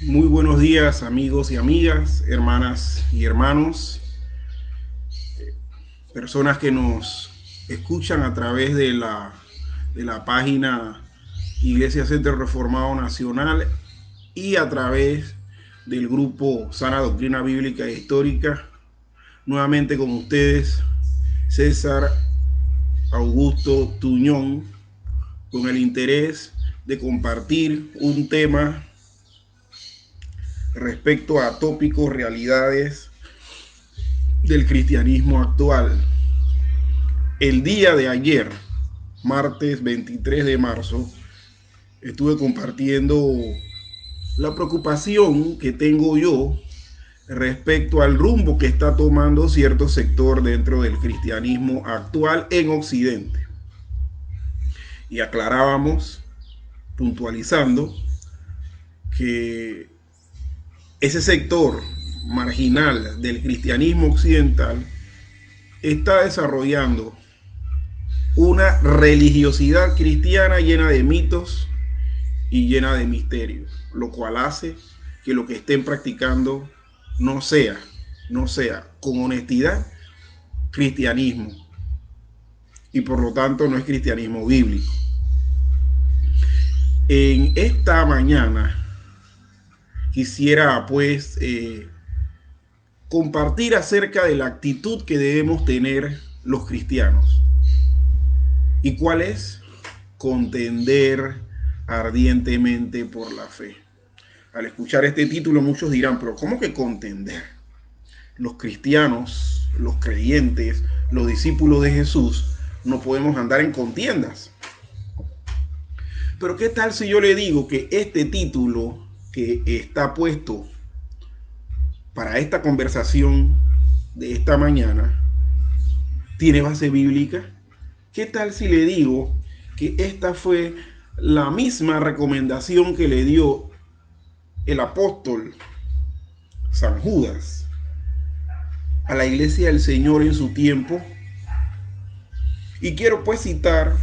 Muy buenos días, amigos y amigas, hermanas y hermanos, personas que nos escuchan a través de la página Iglesia Centro Reformado Nacional y a través del grupo Sana Doctrina Bíblica e Histórica. Nuevamente con ustedes, César Augusto Tuñón, con el interés de compartir un tema respecto a tópicos, realidades del cristianismo actual. El día de ayer, martes 23 de marzo, estuve compartiendo la preocupación que tengo yo respecto al rumbo que está tomando cierto sector dentro del cristianismo actual en Occidente. Y aclarábamos, puntualizando, que ese sector marginal del cristianismo occidental está desarrollando una religiosidad cristiana llena de mitos y llena de misterios, lo cual hace que lo que estén practicando no sea, no sea con honestidad cristianismo, y por lo tanto no es cristianismo bíblico. En esta mañana quisiera pues compartir acerca de la actitud que debemos tener los cristianos. ¿Y cuál es? Contender ardientemente por la fe. Al escuchar este título muchos dirán, pero ¿cómo que contender? Los cristianos, los creyentes, los discípulos de Jesús, no podemos andar en contiendas. Pero ¿qué tal si yo le digo que este título que está puesto para esta conversación de esta mañana tiene base bíblica? ¿Qué tal si le digo que esta fue la misma recomendación que le dio el apóstol San Judas a la iglesia del Señor en su tiempo? Y quiero pues citar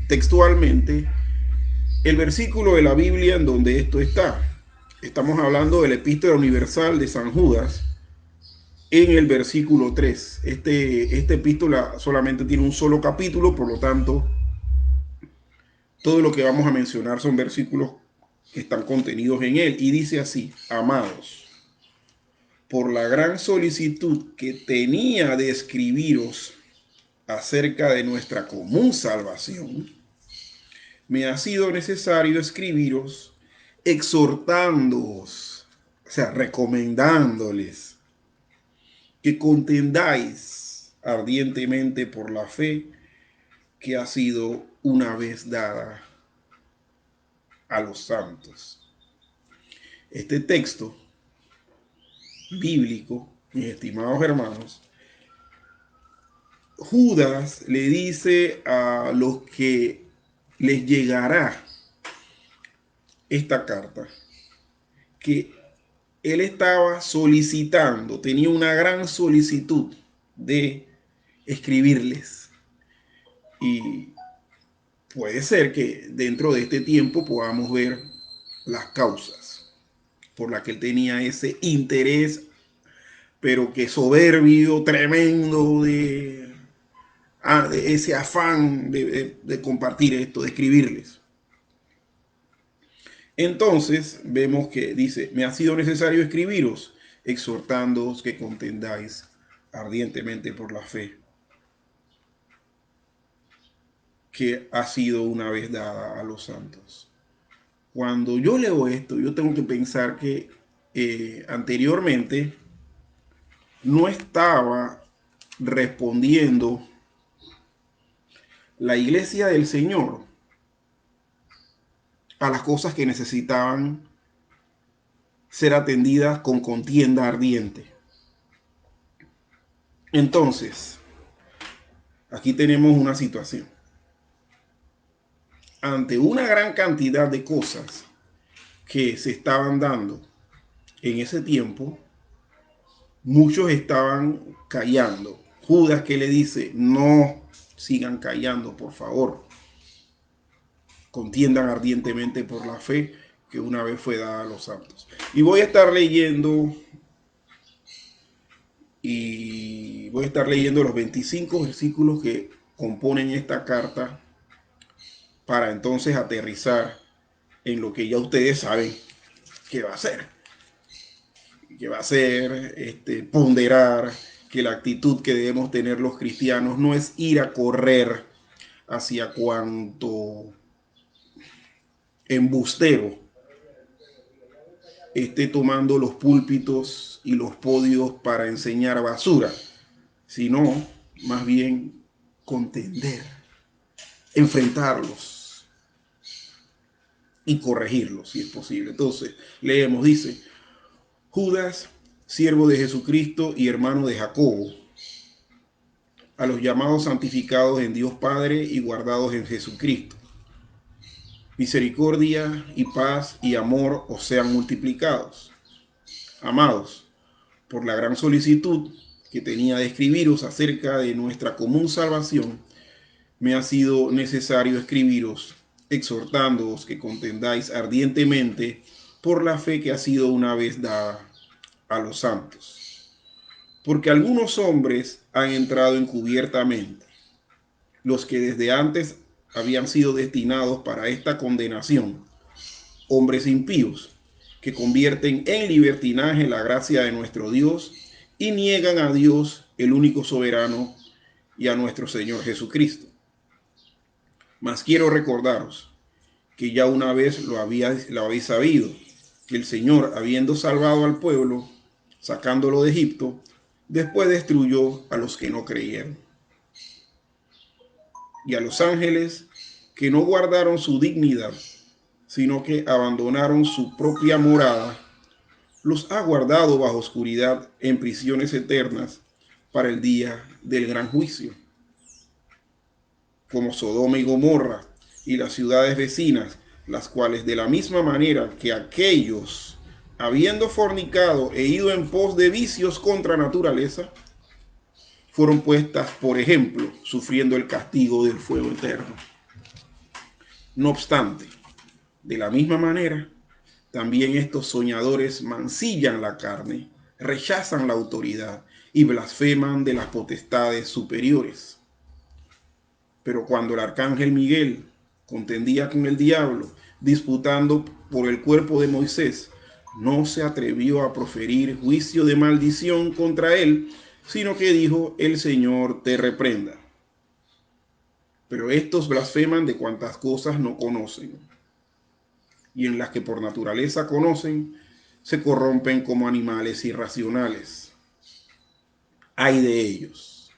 textualmente el versículo de la Biblia en donde esto está. Estamos hablando de la Epístola Universal de San Judas en el versículo 3. Esta epístola solamente tiene un solo capítulo, por lo tanto, todo lo que vamos a mencionar son versículos que están contenidos en él. Y dice así: amados, por la gran solicitud que tenía de escribiros acerca de nuestra común salvación, me ha sido necesario escribiros exhortándoos, o sea, recomendándoles que contendáis ardientemente por la fe que ha sido una vez dada a los santos. Este texto bíblico, mis estimados hermanos, Judas le dice a los que les llegará esta carta que él estaba solicitando, tenía una gran solicitud de escribirles. Y puede ser que dentro de este tiempo podamos ver las causas por las que él tenía ese interés, pero que soberbio, tremendo, de ese afán de compartir esto, de escribirles. Entonces vemos que dice: me ha sido necesario escribiros, exhortándoos que contendáis ardientemente por la fe que ha sido una vez dada a los santos. Cuando yo leo esto, yo tengo que pensar que anteriormente no estaba respondiendo la iglesia del Señor a las cosas que necesitaban ser atendidas con contienda ardiente. Entonces, aquí tenemos una situación. Ante una gran cantidad de cosas que se estaban dando en ese tiempo, muchos estaban callando. Judas, que le dice: no sigan callando, por favor. Contiendan ardientemente por la fe que una vez fue dada a los santos. Y voy a estar leyendo los 25 versículos que componen esta carta para entonces aterrizar en lo que ya ustedes saben que va a ser. Que va a ser ponderar que la actitud que debemos tener los cristianos no es ir a correr hacia cuanto embustero esté tomando los púlpitos y los podios para enseñar basura, sino más bien contender, enfrentarlos y corregirlos si es posible. Entonces, leemos, dice: Judas, siervo de Jesucristo y hermano de Jacobo, a los llamados santificados en Dios Padre y guardados en Jesucristo. Misericordia y paz y amor os sean multiplicados. Amados, por la gran solicitud que tenía de escribiros acerca de nuestra común salvación, me ha sido necesario escribiros, exhortándoos que contendáis ardientemente por la fe que ha sido una vez dada a los santos. Porque algunos hombres han entrado encubiertamente, los que desde antes habían sido destinados para esta condenación, hombres impíos, que convierten en libertinaje la gracia de nuestro Dios y niegan a Dios, el único soberano, y a nuestro Señor Jesucristo. Mas quiero recordaros que ya una vez lo habéis sabido, que el Señor, habiendo salvado al pueblo, sacándolo de Egipto, después destruyó a los que no creyeron. Y a los ángeles que no guardaron su dignidad, sino que abandonaron su propia morada, los ha guardado bajo oscuridad en prisiones eternas para el día del gran juicio. Como Sodoma y Gomorra y las ciudades vecinas, las cuales de la misma manera que aquellos, habiendo fornicado e ido en pos de vicios contra naturaleza, fueron puestas por ejemplo, sufriendo el castigo del fuego eterno. No obstante, de la misma manera, también estos soñadores mancillan la carne, rechazan la autoridad y blasfeman de las potestades superiores. Pero cuando el arcángel Miguel contendía con el diablo, disputando por el cuerpo de Moisés, no se atrevió a proferir juicio de maldición contra él, sino que dijo: el Señor te reprenda. Pero estos blasfeman de cuantas cosas no conocen, y en las que por naturaleza conocen, se corrompen como animales irracionales. Ay de ellos,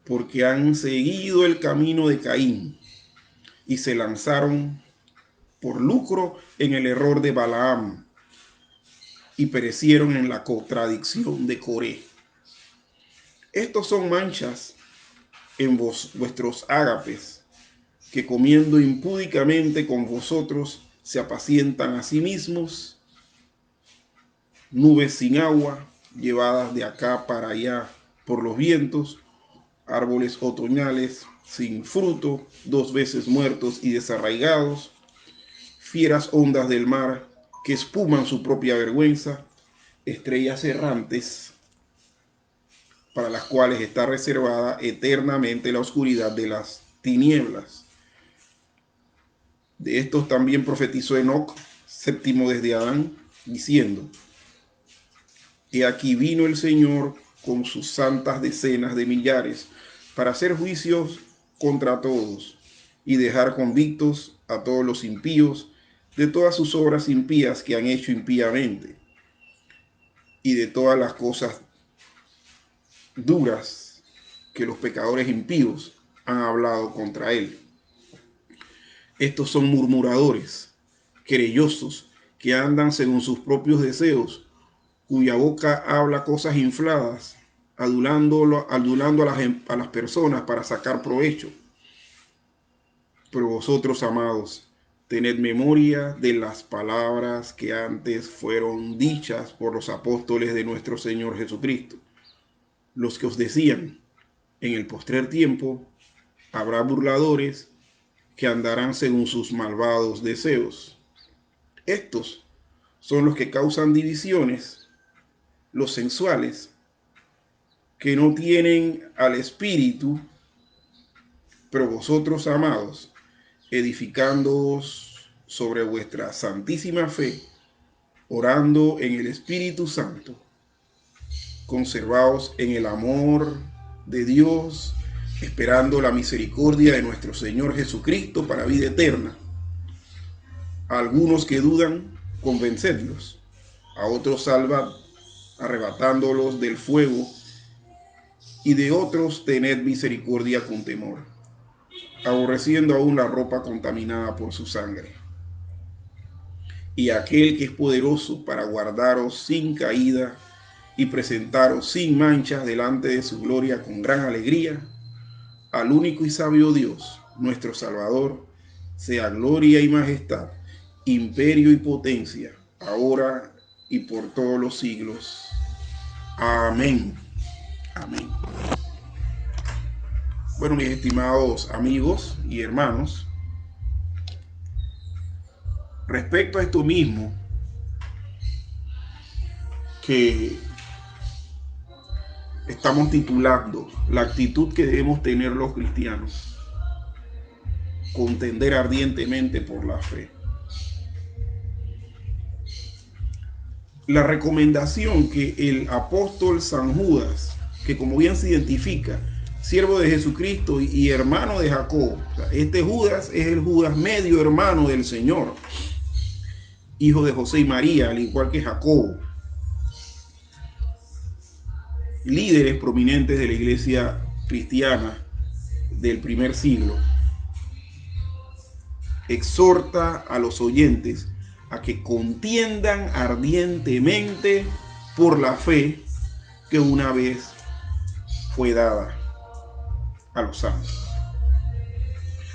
porque han seguido el camino de Caín y se lanzaron por lucro en el error de Balaam y perecieron en la contradicción de Coré. Estos son manchas en vuestros ágapes, que comiendo impúdicamente con vosotros se apacientan a sí mismos, nubes sin agua, llevadas de acá para allá por los vientos, árboles otoñales sin fruto, 2 veces muertos y desarraigados, fieras ondas del mar que espuman su propia vergüenza, estrellas errantes para las cuales está reservada eternamente la oscuridad de las tinieblas. De estos también profetizó Enoc, séptimo desde Adán, diciendo: He aquí vino el Señor con sus santas decenas de millares para hacer juicios contra todos y dejar convictos a todos los impíos de todas sus obras impías que han hecho impíamente y de todas las cosas duras que los pecadores impíos han hablado contra él. Estos son murmuradores, querellosos, que andan según sus propios deseos, cuya boca habla cosas infladas, adulando a las personas para sacar provecho. Pero vosotros, amados, tened memoria de las palabras que antes fueron dichas por los apóstoles de nuestro Señor Jesucristo, los que os decían: en el postrer tiempo habrá burladores que andarán según sus malvados deseos. Estos son los que causan divisiones, los sensuales, que no tienen al Espíritu, pero vosotros, amados, edificándoos sobre vuestra santísima fe, orando en el Espíritu Santo, conservaos en el amor de Dios, esperando la misericordia de nuestro Señor Jesucristo para vida eterna. A algunos que dudan, convencedlos; a otros salvad, arrebatándolos del fuego; y de otros tened misericordia con temor, aborreciendo aún la ropa contaminada por su sangre. Y aquel que es poderoso para guardaros sin caída y presentaros sin mancha delante de su gloria con gran alegría, al único y sabio Dios, nuestro Salvador, sea gloria y majestad, imperio y potencia, ahora y por todos los siglos. Amén. Amén. Bueno, mis estimados amigos y hermanos, respecto a esto mismo que estamos titulando la actitud que debemos tener los cristianos: contender ardientemente por la fe. La recomendación que el apóstol San Judas, que como bien se identifica, siervo de Jesucristo y hermano de Jacob, o sea, este Judas es el Judas medio hermano del Señor, hijo de José y María, al igual que Jacobo, líderes prominentes de la iglesia cristiana del primer siglo, exhorta a los oyentes a que contiendan ardientemente por la fe que una vez fue dada a los santos.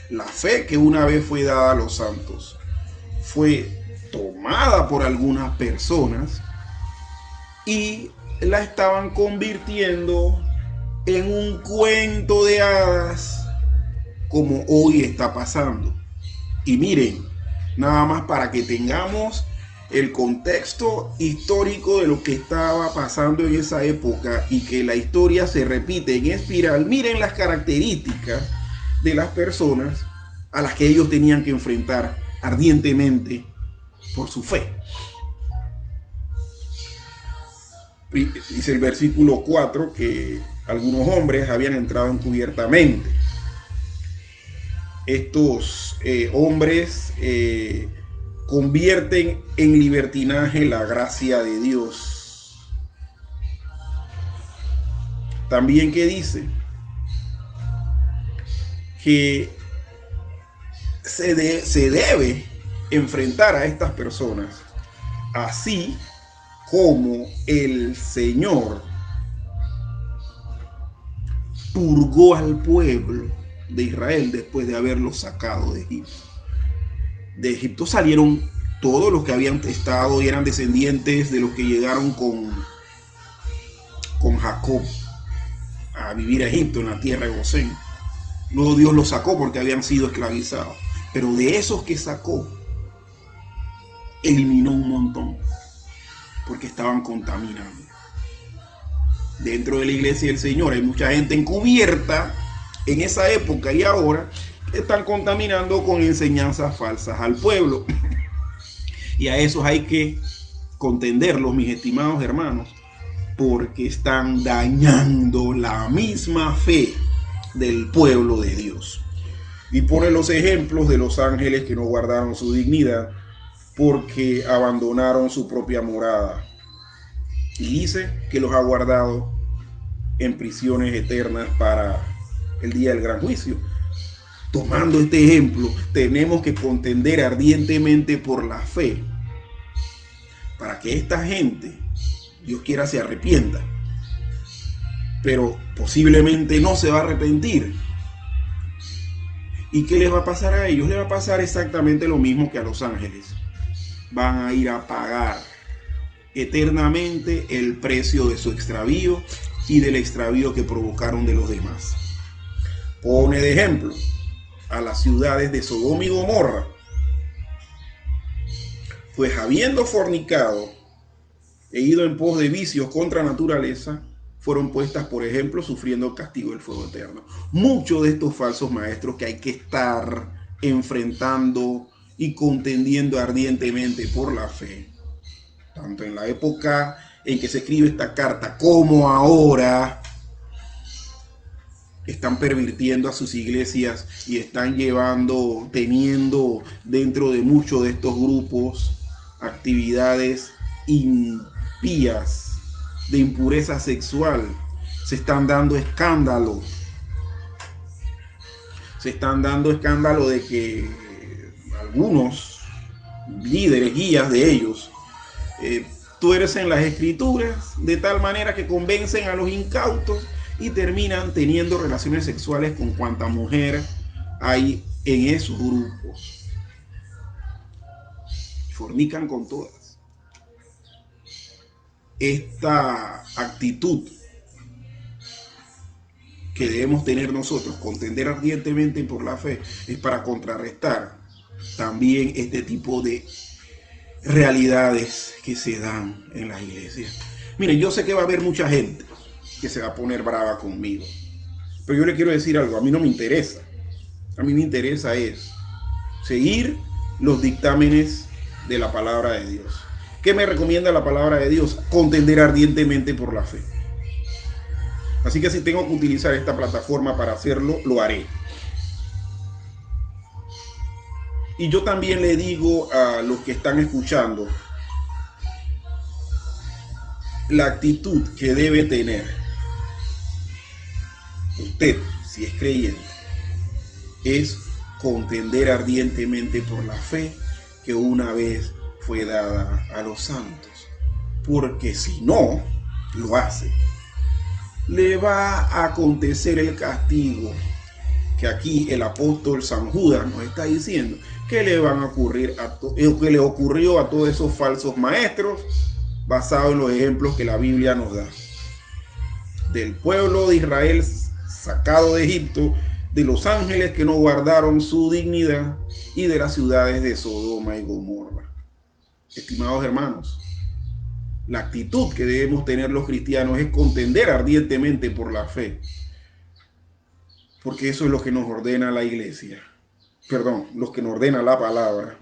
La fe que una vez fue dada a los santos fue tomada por algunas personas y la estaban convirtiendo en un cuento de hadas, como hoy está pasando. Y miren, nada más para que tengamos el contexto histórico de lo que estaba pasando en esa época y que la historia se repite en espiral. Miren las características de las personas a las que ellos tenían que enfrentar ardientemente por su fe. Dice el versículo 4 que algunos hombres habían entrado encubiertamente. Estos hombres convierten en libertinaje la gracia de Dios. También que dice que se debe enfrentar a estas personas así como el Señor purgó al pueblo de Israel después de haberlo sacado de Egipto. De Egipto salieron todos los que habían estado y eran descendientes de los que llegaron con Jacob a vivir a Egipto, en la tierra de Gosén. Luego Dios los sacó porque habían sido esclavizados. Pero de esos que sacó, eliminó un montón porque estaban contaminando. Dentro de la iglesia del Señor hay mucha gente encubierta en esa época y ahora que están contaminando con enseñanzas falsas al pueblo. Y a esos hay que contenderlos, mis estimados hermanos, porque están dañando la misma fe del pueblo de Dios. Y pone los ejemplos de los ángeles que no guardaron su dignidad porque abandonaron su propia morada. Y dice que los ha guardado en prisiones eternas para el día del gran juicio. Tomando este ejemplo, tenemos que contender ardientemente por la fe para que esta gente, Dios quiera, se arrepienta. Pero posiblemente no se va a arrepentir. ¿Y qué les va a pasar a ellos? Les va a pasar exactamente lo mismo que a los ángeles. Van a ir a pagar eternamente el precio de su extravío y del extravío que provocaron de los demás. Pone de ejemplo a las ciudades de Sodoma y Gomorra. pues habiendo fornicado e ido en pos de vicios contra naturaleza, fueron puestas, por ejemplo, sufriendo el castigo del fuego eterno. Muchos de estos falsos maestros que hay que estar enfrentando y contendiendo ardientemente por la fe, tanto en la época en que se escribe esta carta como ahora, están pervirtiendo a sus iglesias y están teniendo dentro de muchos de estos grupos actividades impías de impureza sexual. Se están dando escándalos. Se están dando escándalo de que algunos líderes, guías de ellos, tuercen las escrituras de tal manera que convencen a los incautos y terminan teniendo relaciones sexuales con cuanta mujer hay en esos grupos. Fornican con todas. Esta actitud que debemos tener nosotros, contender ardientemente por la fe, es para contrarrestar también este tipo de realidades que se dan en las iglesias. Miren, yo sé que va a haber mucha gente que se va a poner brava conmigo, pero yo le quiero decir algo. A mí no me interesa. A mí me interesa es seguir los dictámenes de la palabra de Dios. ¿Qué me recomienda la palabra de Dios? Contender ardientemente por la fe. Así que si tengo que utilizar esta plataforma para hacerlo, lo haré. Y yo también le digo a los que están escuchando, la actitud que debe tener usted, si es creyente, es contender ardientemente por la fe que una vez fue dada a los santos. Porque si no lo hace, le va a acontecer el castigo que aquí el apóstol San Judas nos está diciendo que le van a ocurrir que le ocurrió a todos esos falsos maestros, basado en los ejemplos que la Biblia nos da. Del pueblo de Israel sacado de Egipto, de los ángeles que no guardaron su dignidad y de las ciudades de Sodoma y Gomorra. Estimados hermanos, la actitud que debemos tener los cristianos es contender ardientemente por la fe, porque eso es lo que nos ordena la iglesia, lo que nos ordena la palabra,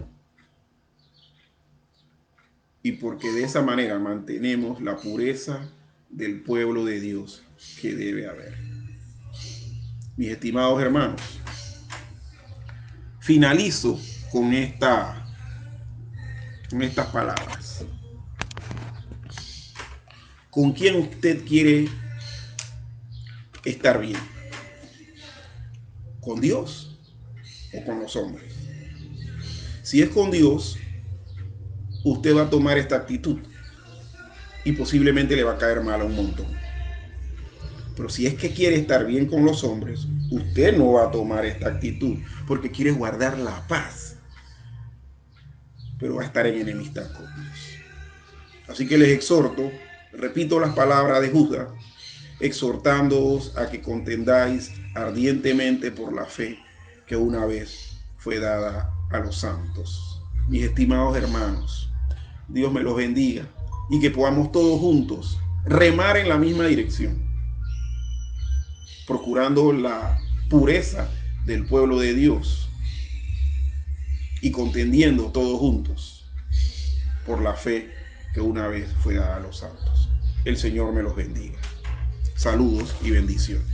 y porque de esa manera mantenemos la pureza del pueblo de Dios que debe haber. Mis estimados hermanos, finalizo con estas palabras. ¿Con quién usted quiere estar bien? ¿Con Dios o con los hombres? Si es con Dios, usted va a tomar esta actitud y posiblemente le va a caer mal a un montón. Pero si es que quiere estar bien con los hombres, usted no va a tomar esta actitud porque quiere guardar la paz, pero va a estar en enemistad con Dios. Así que les exhorto, repito las palabras de Judas, exhortándoos a que contendáis ardientemente por la fe que una vez fue dada a los santos. Mis estimados hermanos, Dios me los bendiga y que podamos todos juntos remar en la misma dirección, procurando la pureza del pueblo de Dios y contendiendo todos juntos por la fe que una vez fue dada a los santos. El Señor me los bendiga. Saludos y bendiciones.